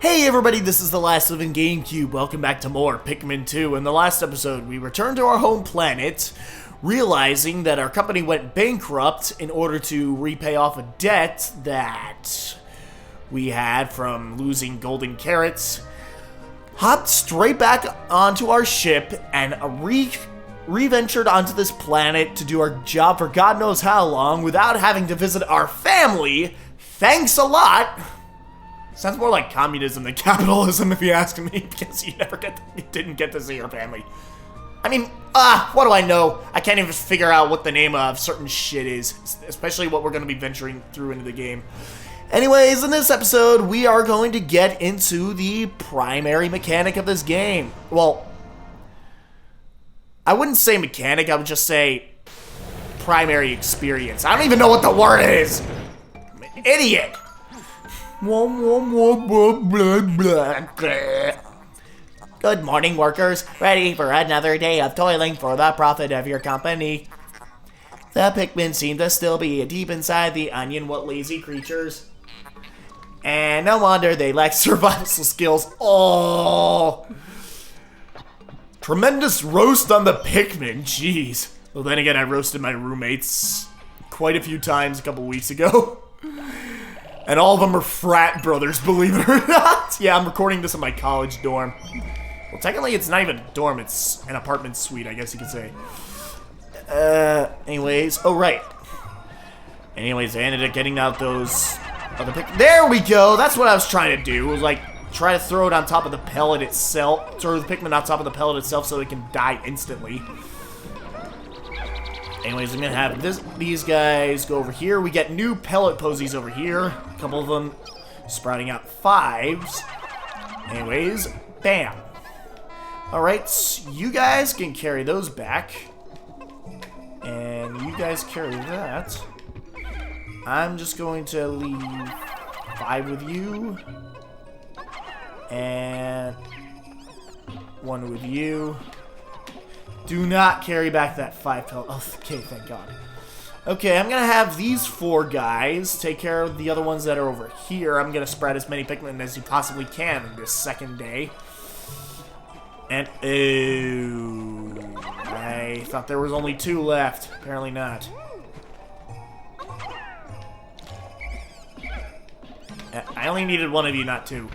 Hey everybody, this is the Last Living GameCube. Welcome back to more Pikmin 2. In the last episode, we returned to our home planet, realizing that our company went bankrupt in order to repay off a debt that we had from losing golden carrots. Hopped straight back onto our ship and re-ventured onto this planet to do our job for God knows how long without having to visit our family. Thanks a lot! Sounds more like communism than capitalism, if you ask me, because you didn't get to see your family. I mean, what do I know? I can't even figure out what the name of certain shit is, especially what we're going to be venturing through into the game. Anyways, in this episode, we are going to get into the primary mechanic of this game. Well, I wouldn't say mechanic, I would just say primary experience. I don't even know what the word is. I'm an idiot. Good morning, workers. Ready for another day of toiling for the profit of your company. The Pikmin seem to still be deep inside the onion. What lazy creatures. And no wonder they lack survival skills. Oh! Tremendous roast on the Pikmin. Jeez. Well, then again, I roasted my roommates quite a few times a couple weeks ago. And all of them are frat brothers, believe it or not. Yeah, I'm recording this in my college dorm. Well, technically, it's not even a dorm. It's an apartment suite, I guess you could say. Anyways. Oh, right. Anyways, I ended up getting out those other There we go. That's what I was trying to do. Was like, try to throw it on top of the pellet itself. Throw the Pikmin on top of the pellet itself so they can die instantly. Anyways, I'm gonna have these guys go over here. We get new pellet posies over here. A couple of them sprouting out 5s. Anyways, bam. Alright, you guys can carry those back. And you guys carry that. I'm just going to leave 5 with you. And 1 with you. Do not carry back that 5 pellet. Oh, okay, thank God. Okay, I'm gonna have these 4 guys take care of the other ones that are over here. I'm gonna spread as many Pikmin as you possibly can this second day. And, oh, I thought there was only 2 left. Apparently not. I only needed 1 of you, not 2.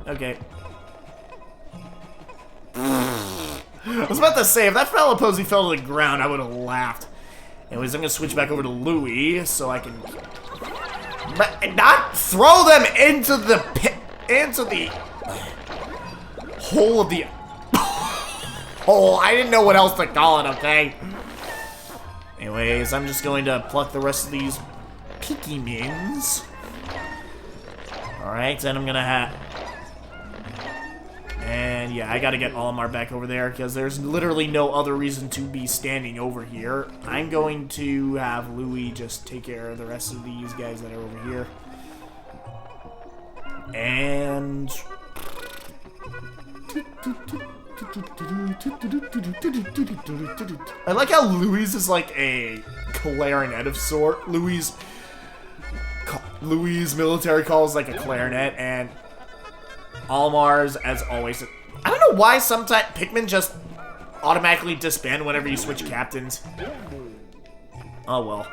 Okay. I was about to say, if that fellow posy fell to the ground, I would have laughed. Anyways, I'm gonna switch back over to Louie so I can not throw them into the hole of the hole. I didn't know what else to call it, okay? Anyways, I'm just going to pluck the rest of these Pikmins. Alright, then I'm gonna have... And yeah, I gotta get Olimar back over there because there's literally no other reason to be standing over here. I'm going to have Louie just take care of the rest of these guys that are over here. And... I like how Louie's is like a clarinet of sort. Louie's military call is like a clarinet, and Olimar's, as always. I don't know why sometimes Pikmin just automatically disband whenever you switch captains. Oh well.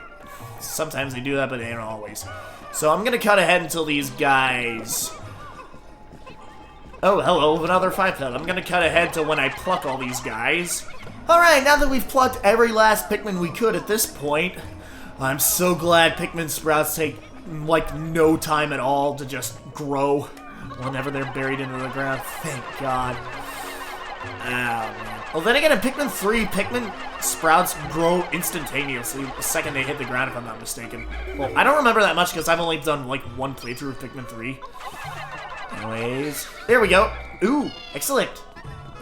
Sometimes they do that, but they don't always. So I'm gonna cut ahead until these guys... Oh, hello, another 5 pellet. I'm gonna cut ahead to when I pluck all these guys. Alright, now that we've plucked every last Pikmin we could at this point, I'm so glad Pikmin sprouts take, like, no time at all to just grow whenever they're buried into the ground. Thank God. Oh, man. Well, then again, in Pikmin 3, Pikmin sprouts grow instantaneously the second they hit the ground, if I'm not mistaken. Well, I don't remember that much because I've only done, like, 1 playthrough of Pikmin 3. Anyways, there we go. Ooh, excellent.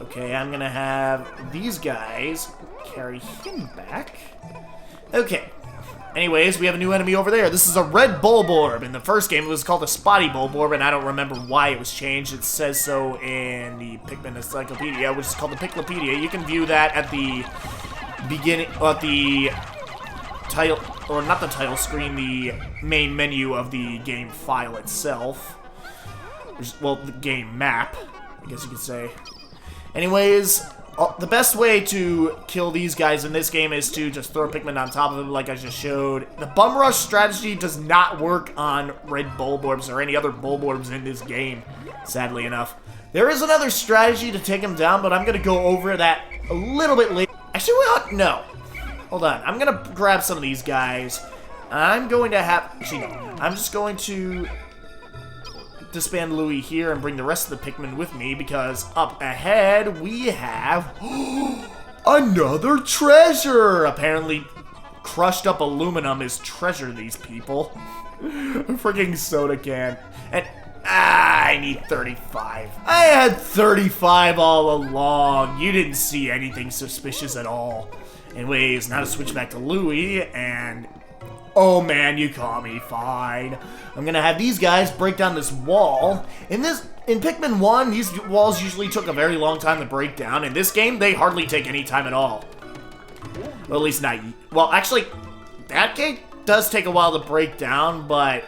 Okay, I'm gonna have these guys carry him back. Okay. Anyways, we have a new enemy over there. This is a red Bulborb. In the first game, it was called a spotty Bulborb, and I don't remember why it was changed. It says so in the Pikmin Encyclopedia, which is called the Piklopedia. You can view that at the beginning, at the title, or not the title screen, the main menu of the game file itself. Well, the game map, I guess you could say. Anyways, the best way to kill these guys in this game is to just throw a Pikmin on top of them like I just showed. The Bum Rush strategy does not work on red Bulborbs or any other Bulborbs in this game, sadly enough. There is another strategy to take them down, but I'm going to go over that a little bit later. Actually, well, no. Hold on. I'm going to grab some of these guys. I'm going to have... Actually, no. I'm just going to disband Louie here and bring the rest of the Pikmin with me, because up ahead we have another treasure. Apparently crushed up aluminum is treasure, these people. A freaking soda can. And I need 35. I had 35 all along. You didn't see anything suspicious at all. Anyways, now to switch back to Louie, and oh man, you caught me, fine. I'm gonna have these guys break down this wall. In Pikmin 1, these walls usually took a very long time to break down. In this game, they hardly take any time at all. Well, at least not... Well, actually, that gate does take a while to break down, but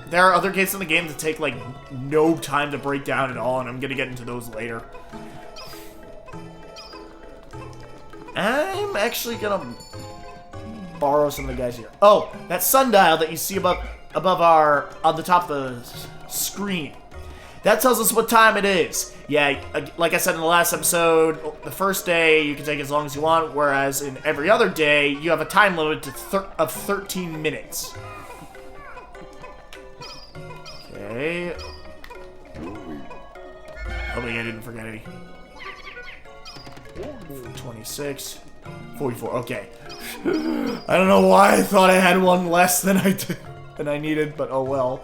there are other gates in the game that take, like, no time to break down at all, and I'm gonna get into those later. I'm actually gonna borrow some of the guys here. Oh, that sundial that you see on the top of the screen. That tells us what time it is. Yeah, like I said in the last episode, the first day you can take as long as you want, whereas in every other day, you have a time limit of 13 minutes. Okay. Hopefully I didn't forget any. 26, 44, okay. I don't know why I thought I had one less than I needed, but oh well.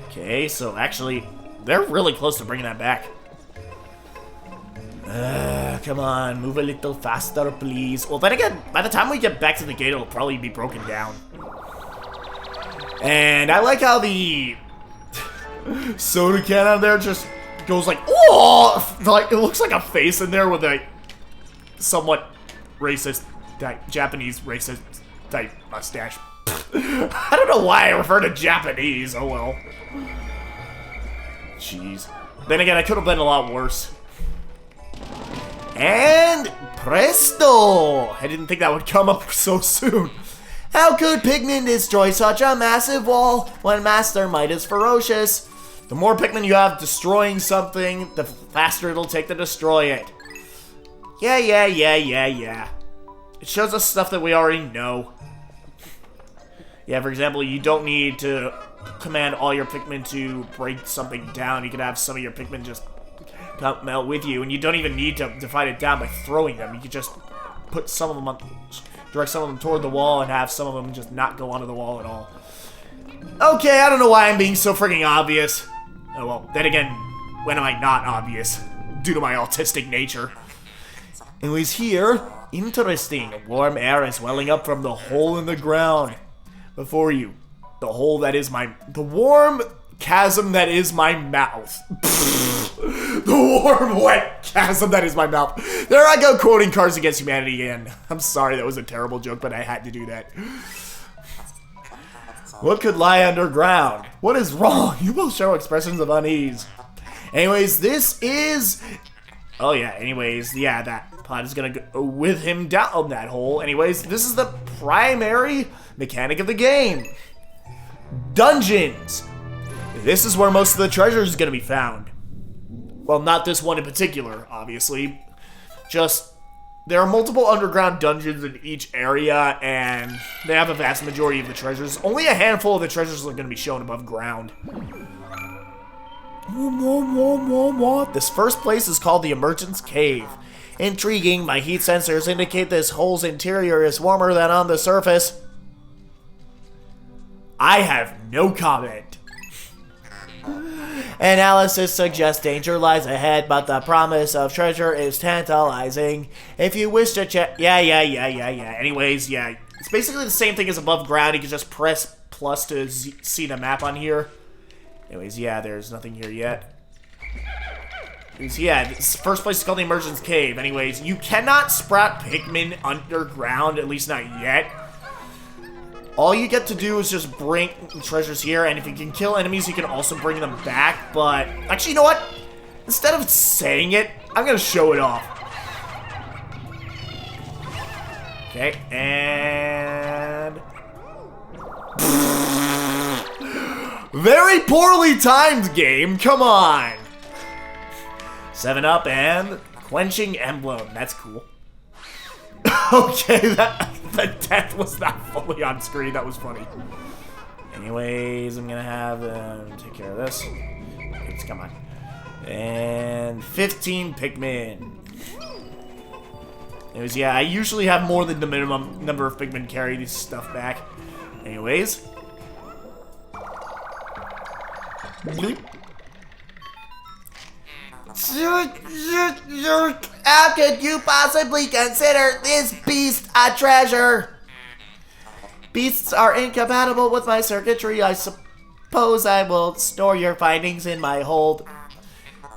Okay, so actually, they're really close to bringing that back. Come on, move a little faster, please. Well, then again, by the time we get back to the gate, it'll probably be broken down. And I like how the soda can on there just goes like, oh! Like, it looks like a face in there with a somewhat racist, Japanese racist type mustache. I don't know why I refer to Japanese, oh well. Jeez. Then again, I could have been a lot worse. And presto! I didn't think that would come up so soon. How could Pikmin destroy such a massive wall when Master Might is ferocious? The more Pikmin you have destroying something, the faster it'll take to destroy it. Yeah. It shows us stuff that we already know. Yeah, for example, you don't need to command all your Pikmin to break something down. You can have some of your Pikmin just come out with you, and you don't even need to fight it down by throwing them. You can just put some of them on, direct some of them toward the wall, and have some of them just not go onto the wall at all. Okay, I don't know why I'm being so freaking obvious. Oh well, then again, when am I not obvious? Due to my autistic nature. Anyways, here, interesting. Warm air is welling up from the hole in the ground. Before you, the warm chasm that is my mouth. The warm, wet chasm that is my mouth. There I go, quoting Cards Against Humanity again. I'm sorry, that was a terrible joke, but I had to do that. What could lie underground? What is wrong? You will show expressions of unease. Anyways, this is... Oh yeah, anyways, yeah, that pod is gonna go with him down that hole. Anyways, this is the primary mechanic of the game. Dungeons. This is where most of the treasure is gonna be found. Well, not this one in particular, obviously. Just, there are multiple underground dungeons in each area, and they have a vast majority of the treasures. Only a handful of the treasures are gonna be shown above ground. This first place is called the Emergence Cave. Intriguing, my heat sensors indicate this hole's interior is warmer than on the surface. I have no comment. Analysis suggests danger lies ahead, but the promise of treasure is tantalizing. If you wish to check... Yeah. Anyways, yeah. It's basically the same thing as above ground. You can just press plus to see the map on here. Anyways, yeah, there's nothing here yet. Yeah, this first place is called the Emergence Cave. Anyways, you cannot sprout Pikmin underground, at least not yet. All you get to do is just bring treasures here, and if you can kill enemies, you can also bring them back, but... Actually, you know what? Instead of saying it, I'm gonna show it off. Okay, and... Very poorly timed, game. Come on. 7-Up and Quenching Emblem. That's cool. Okay, the death was not fully on screen. That was funny. Anyways, I'm gonna have them take care of this. Oops, come on. And 15 Pikmin. Anyways, yeah, I usually have more than the minimum number of Pikmin carry this stuff back. Anyways. How could you possibly consider this beast a treasure? Beasts are incompatible with my circuitry. I suppose I will store your findings in my hold.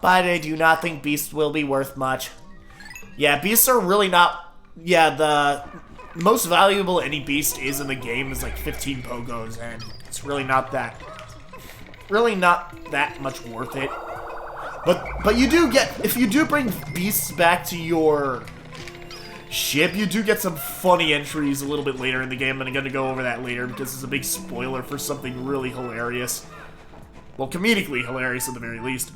But I do not think beasts will be worth much. Yeah, beasts are really not... Yeah, the most valuable any beast is in the game is like 15 Pogos, and it's really not that... Really not that much worth it. But you do get... If you do bring beasts back to your ship, you do get some funny entries a little bit later in the game, and I'm going to go over that later because it's a big spoiler for something really hilarious. Well, comedically hilarious at the very least.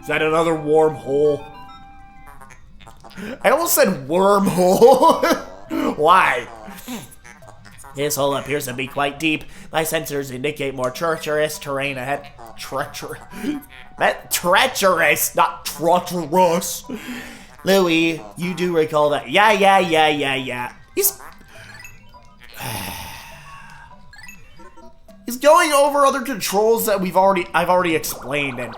Is that another wormhole? I almost said wormhole. Why? This hole appears to be quite deep. My sensors indicate more treacherous terrain ahead. Treacherous, not treacherous. Louis, you do recall that? Yeah. He's going over other controls that I've already explained, and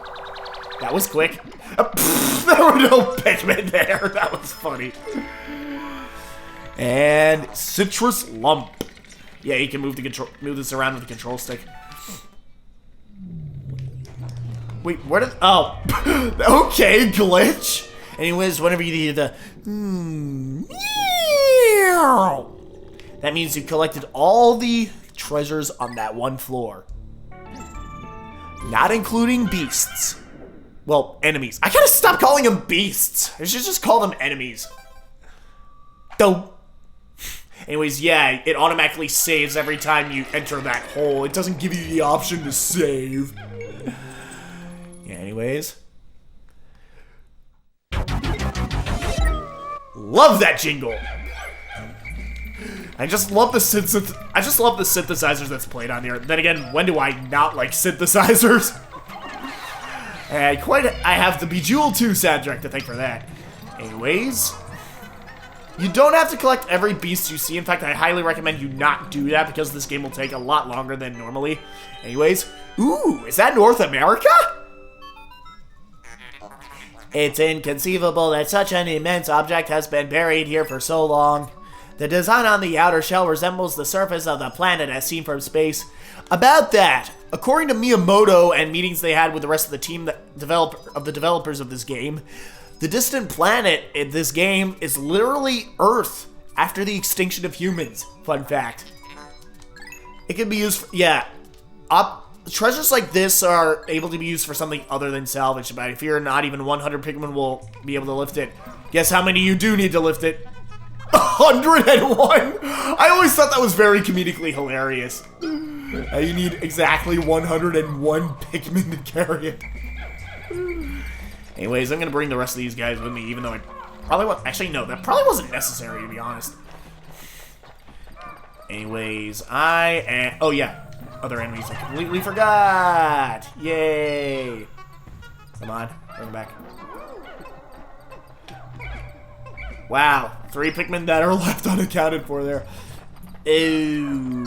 that was quick. There were no Pikmin there. That was funny. And Citrus Lump. Yeah, you can move this around with the control stick. Wait, where did... Oh. Okay, glitch. Anyways, whenever you hear the... That means you collected all the treasures on that one floor. Not including beasts. Well, enemies. I gotta stop calling them beasts. I should just call them enemies. Dope. Anyways, yeah, it automatically saves every time you enter that hole. It doesn't give you the option to save. Yeah, anyways. Love that jingle. I just love the synthesizers that's played on here. Then again, when do I not like synthesizers? And I have the Bejeweled 2 soundtrack to thank for that. Anyways. You don't have to collect every beast you see. In fact, I highly recommend you not do that because this game will take a lot longer than normally. Anyways. Ooh, is that North America? It's inconceivable that such an immense object has been buried here for so long. The design on the outer shell resembles the surface of the planet as seen from space. About that, according to Miyamoto and meetings they had with the rest of the team the developers of this game, the distant planet in this game is literally Earth after the extinction of humans. Fun fact. It can be used for, treasures like this are able to be used for something other than salvage, but if you're not even 100 Pikmin will be able to lift it. Guess how many you do need to lift it? 101! I always thought that was very comedically hilarious. You need exactly 101 Pikmin to carry it. Anyways, I'm gonna bring the rest of these guys with me, even though I probably wasn't. Actually, no, that probably wasn't necessary, to be honest. Anyways, oh yeah, other enemies I completely forgot. Yay! Come on, bring them back. Wow, 3 Pikmin that are left unaccounted for there. Ew.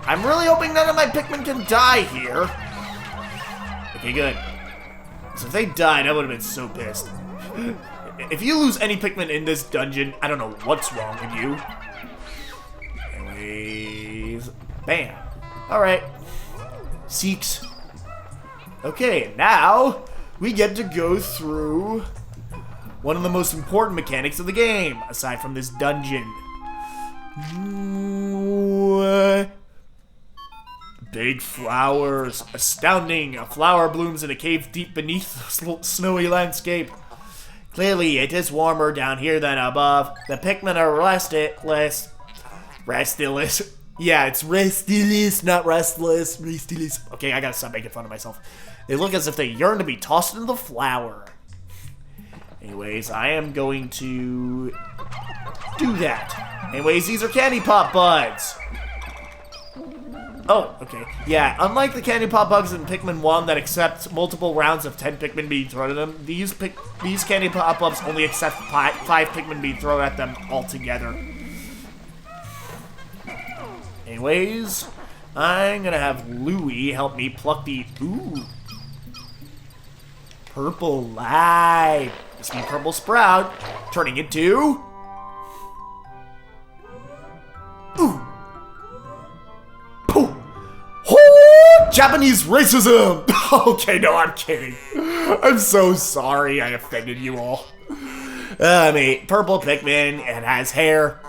I'm really hoping none of my Pikmin can die here. Okay, good. So if they died, I would have been so pissed. If you lose any Pikmin in this dungeon, I don't know what's wrong with you. Anyways, bam. Alright. Seeks. Okay, now we get to go through one of the most important mechanics of the game, aside from this dungeon. Big flowers. Astounding. A flower blooms in a cave deep beneath the snowy landscape. Clearly, it is warmer down here than above. The Pikmin are restless. Yeah, it's restless, not restless. Restless. Okay, I gotta stop making fun of myself. They look as if they yearn to be tossed into the flower. Anyways, I am going to do that. Anyways, these are Candy Pop Buds. Oh, okay. Yeah, unlike the Candy Pop Bugs in Pikmin 1 that accept multiple rounds of 10 Pikmin being thrown at them, these Candy Pop Bugs only accept 5 Pikmin being thrown at them altogether. Anyways, I'm gonna have Louie help me pluck the... Ooh. Purple Light. This means Purple Sprout. Turning into... Ooh. Pooh. Oh, Japanese racism! Okay, no, I'm kidding. I'm so sorry I offended you all. I mean, Purple Pikmin, it has hair.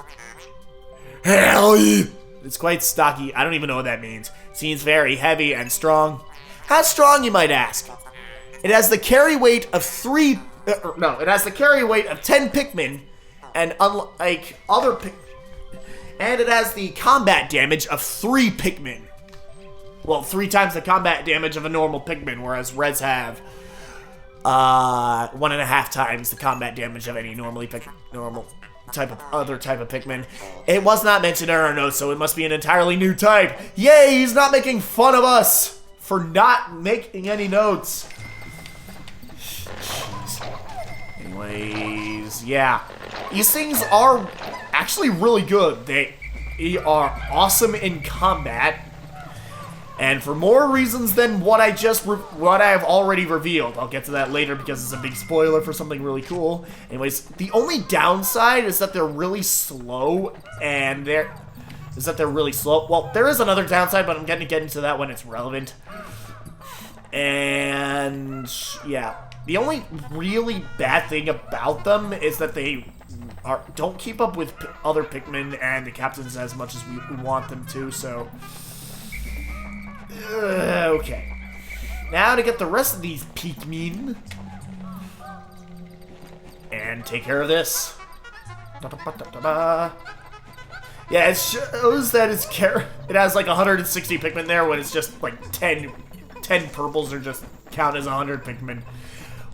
Hell yeah. It's quite stocky. I don't even know what that means. Seems very heavy and strong. How strong, you might ask? It has the carry weight of it has the carry weight of 10 Pikmin, and unlike other and it has the combat damage of 3 Pikmin. Well, 3 times the combat damage of a normal Pikmin, whereas Reds have 1.5 times the combat damage of any other type of Pikmin. It was not mentioned in our notes, so it must be an entirely new type. Yay, he's not making fun of us for not making any notes. Jeez. Anyways, yeah. These things are actually really good. They are awesome in combat. And for more reasons than what I have already revealed. I'll get to that later because it's a big spoiler for something really cool. Anyways, the only downside is that they're really slow, Well, there is another downside, but I'm going to get into that when it's relevant. And yeah, the only really bad thing about them is that they don't keep up with other Pikmin and the captains as much as we want them to, so... okay. Now to get the rest of these Pikmin. And take care of this. Yeah, it shows that it has like 160 Pikmin there when it's just like 10 purples are just count as 100 Pikmin.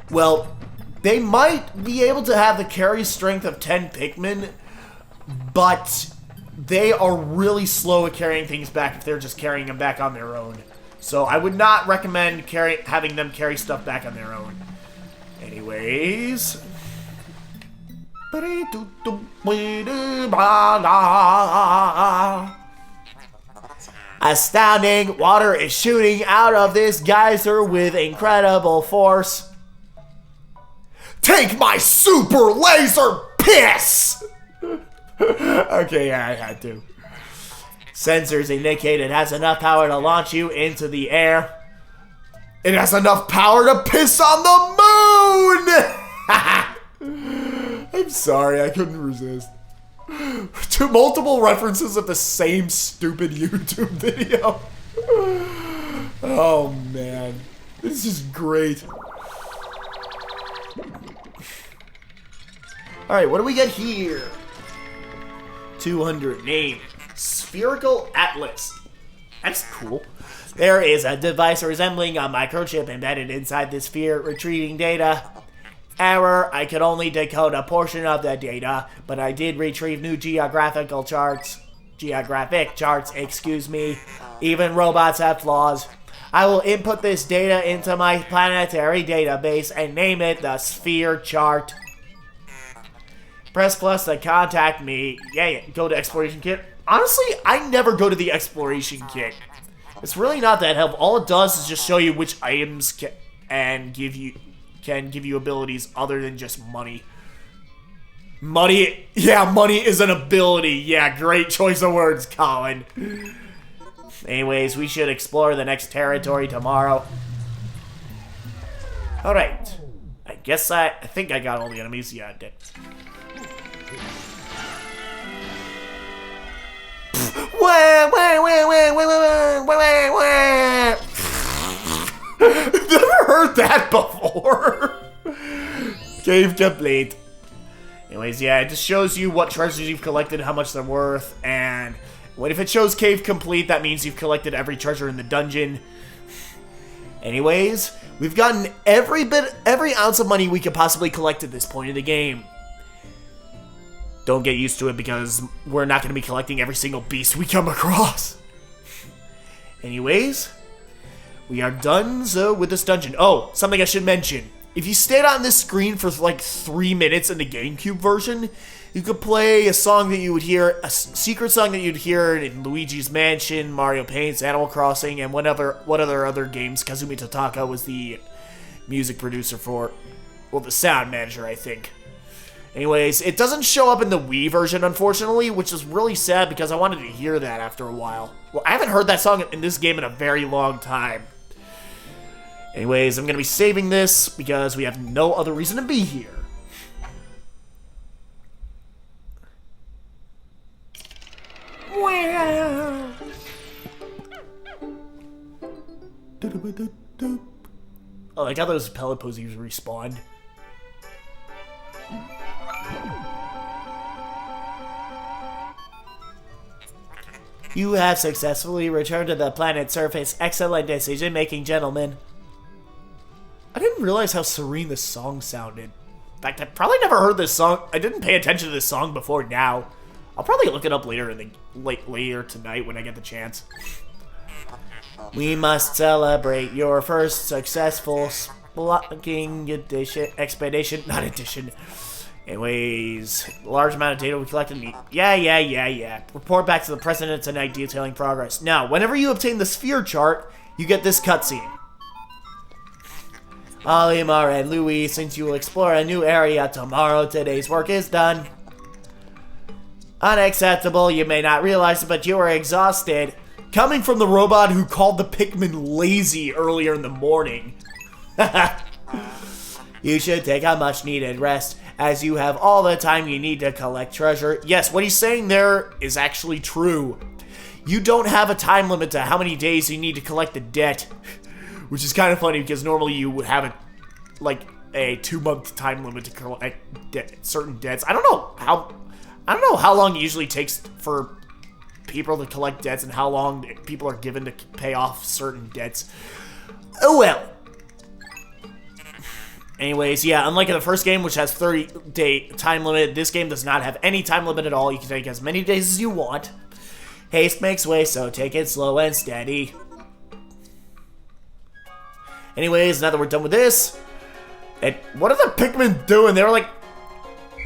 Well, they might be able to have the carry strength of 10 Pikmin, but they are really slow at carrying things back if they're just carrying them back on their own. So I would not recommend having them carry stuff back on their own. Anyways. Astounding! Water is shooting out of this geyser with incredible force. Take my super laser piss! Okay, yeah, I had to. Sensors indicate it has enough power to launch you into the air. It has enough power to piss on the moon! I'm sorry, I couldn't resist. To multiple references of the same stupid YouTube video. Oh man, this is great. Alright, what do we get here? 200 name. Spherical Atlas. That's cool. There is a device resembling a microchip embedded inside the sphere retrieving data. Error, I could only decode a portion of the data, but I did retrieve new geographic charts, excuse me. Even robots have flaws. I will input this data into my planetary database and name it the Sphere Chart. Press plus to contact me. Yeah, go to Exploration Kit. Honestly, I never go to the Exploration Kit. It's really not that helpful. All it does is just show you which items can give you abilities other than just money. Money is an ability. Yeah, great choice of words, Colin. Anyways, we should explore the next territory tomorrow. Alright. I guess I think I got all the enemies. Yeah, I did. Never heard that before. Cave complete. Anyways, yeah, it just shows you what treasures you've collected, how much they're worth, and if it shows cave complete, that means you've collected every treasure in the dungeon. Anyways, we've gotten every ounce of money we could possibly collect at this point in the game. Don't get used to it because we're not going to be collecting every single beast we come across. Anyways, we are done with this dungeon. Oh, something I should mention. If you stayed on this screen for like 3 minutes in the GameCube version, you could play a song that you would hear, a secret song that you'd hear in Luigi's Mansion, Mario Paint's Animal Crossing, and what other games Kazumi Totaka was the music producer for. Well, the sound manager, I think. Anyways, it doesn't show up in the Wii version, unfortunately, which is really sad because I wanted to hear that after a while. Well, I haven't heard that song in this game in a very long time. Anyways, I'm going to be saving this because we have no other reason to be here. Oh, I got those pellet posies respawned. You have successfully returned to the planet's surface. Excellent decision-making, gentlemen. I didn't realize how serene this song sounded. In fact, I probably never heard this song. I didn't pay attention to this song before now. I'll probably look it up later later tonight when I get the chance. We must celebrate your first successful spelunking expedition. Anyways, large amount of data we collected. Yeah. Report back to the president tonight detailing progress. Now, whenever you obtain the sphere chart, you get this cutscene. Olimar and Louis, since you will explore a new area tomorrow, today's work is done. Unacceptable, you may not realize it, but you are exhausted. Coming from the robot who called the Pikmin lazy earlier in the morning. You should take a much-needed rest, as you have all the time you need to collect treasure. Yes, what he's saying there is actually true. You don't have a time limit to how many days you need to collect the debt. Which is kind of funny because normally you would have a 2-month time limit to collect certain debts. I don't know how long it usually takes for people to collect debts and how long people are given to pay off certain debts. Oh well. Anyways, yeah, unlike in the first game, which has 30-day time limit, this game does not have any time limit at all. You can take as many days as you want. Haste makes way, so take it slow and steady. Anyways, now that we're done with this, what are the Pikmin doing? They were like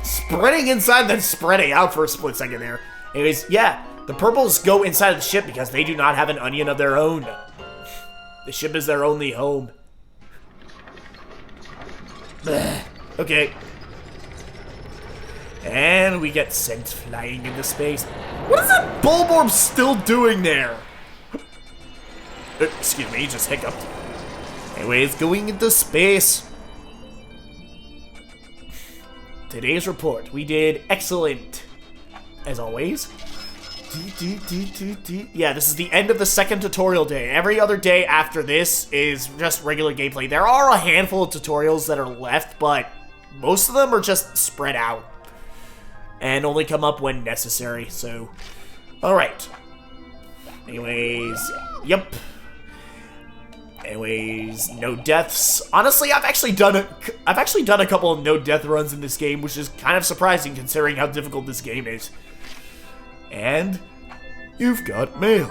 spreading inside, then spreading out for a split second there. Anyways, yeah, the purples go inside of the ship because they do not have an onion of their own. The ship is their only home. Okay. And we get sent flying into space. What is that Bulborb still doing there? Excuse me, just hiccuped. Anyways, going into space. Today's report. We did excellent. As always. Yeah, this is the end of the second tutorial day. Every other day after this is just regular gameplay. There are a handful of tutorials that are left, but most of them are just spread out. And only come up when necessary, so... Alright. Anyways, yep. Anyways, no deaths. Honestly, I've actually done a couple of no death runs in this game, which is kind of surprising considering how difficult this game is. And you've got mail.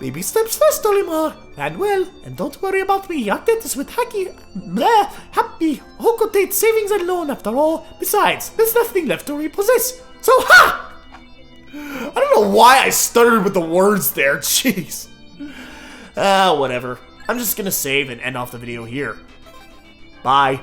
Baby steps first, Olimar. And well, and don't worry about me. Your debt is with happy Hokotate savings and loan after all. Besides, there's nothing left to repossess. So ha! I don't know why I stuttered with the words there. Jeez. Whatever. I'm just gonna save and end off the video here. Bye.